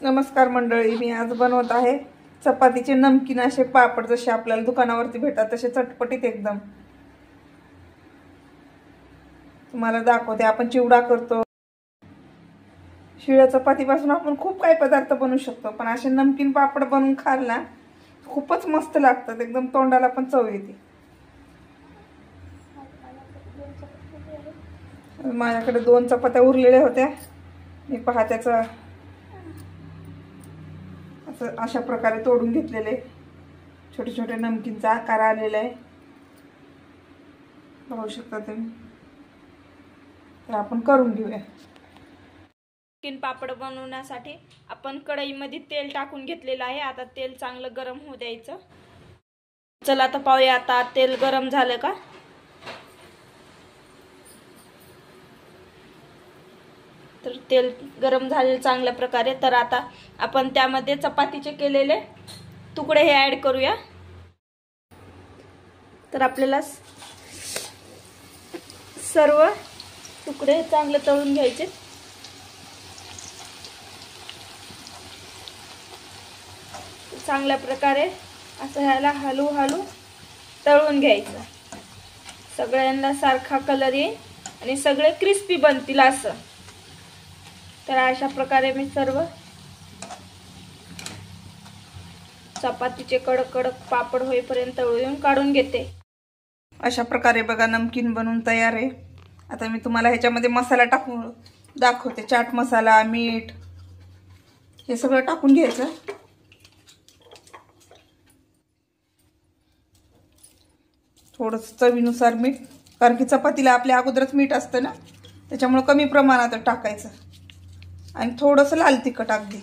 नमस्कार मंडळी, मी आज बनवत आहे चपातीचे नमकीन असे पापड, जसे आपल्याला दुकानावरती भेटतात तसे चटपटीत एकदम तुम्हाला दाखवते। आपण चिवडा करतो, शिळ्या चपातीपासून आपण खूप काही पदार्थ बनवू शकतो, पण असे नमकीन पापड बनवून खाल्ला खूपच मस्त लागतात, एकदम तोंडाला पण चव येते। माझ्याकडे 2 चपात्या उरलेल्या होत्या, मी पहा त्याचा अशा प्रकारे तोडून घेतलेले छोटे छोटे नमकीनचा आकार आलेला आहे, पाहू शकता तुम्ही। तर आपण करून घेऊया। नमकीन पापड बनवण्यासाठी आपण कढईमध्ये तेल टाकून घेतलेलं आहे। आता तेल चांगलं गरम होऊ द्यायचं। चला आता पाहूया आता तेल गरम झालं का। तर तेल गरम झाले चांगल्या प्रकारे। तर आता आपण त्यामध्ये चपातीचे केलेले तुकडे हे ऍड करूया। तर आपल्याला सर्व तुकडे चांगले तळून घ्यायचे। चांगल्या प्रकारे असं ह्याला हलू तळून घ्यायचं। सगळ्यांना सारखा कलर येईल आणि सगळे क्रिस्पी बनतील असं। तर अशा प्रकारे मी सर्व चपातीचे कडक कडक पापड होईपर्यंत तळून काढून घेते। अशा प्रकारे बघा नमकीन बनवून तयार आहे। आता मी तुम्हाला ह्याच्यामध्ये मसाला टाकून दाखवते। चाट मसाला, मीठ हे सगळं टाकून घ्यायचं। थोडंसं चवीनुसार मीठ, कारण की चपातीला आपल्या अगोदरच मीठ असतं ना, त्याच्यामुळे कमी प्रमाणात टाकायचं। आणि थोडंसं लाल तिखट अगदी।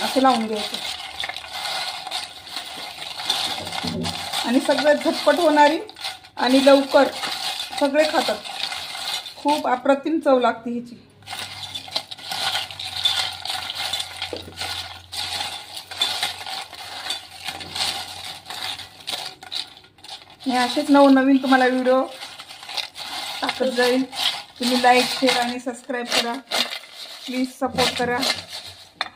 असं लावून घ्यायचं आणि सगळं झटपट होणारी आणि लवकर सगळे खातात। खूप अप्रतिम चव लागते ह्याची। मी असेच नवनवीन तुम्हाला व्हिडिओ टाकत जाईल। तुम्ही लाईक, शेअर आणि सबस्क्राईब करा, प्लीज सपोर्ट करा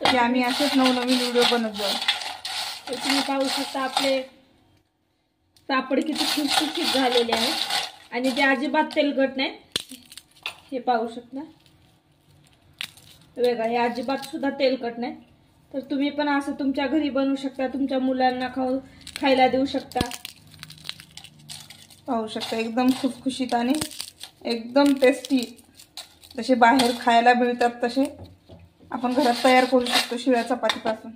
की आम्ही असेच नवनवीन व्हिडिओ बनवत जाऊ। तर तुम्ही पाहू शकता आपले पापड किती खुसखुशीत झालेले आहेत आणि ते अजिबात तेलकट नाही। हे पाहू शकता वेगळा, हे अजिबात सुद्धा तेलकट नाही। तर तुम्ही पण असं तुमच्या घरी बनवू शकता, तुमच्या मुलांना खायला देऊ शकता। पाहू शकता एकदम खुसखुशीत आणि एकदम टेस्टी, जसे बाहेर खायला मिळतात तसे आपण घरात तयार करू शकतो शिळ्या चपातीपासून।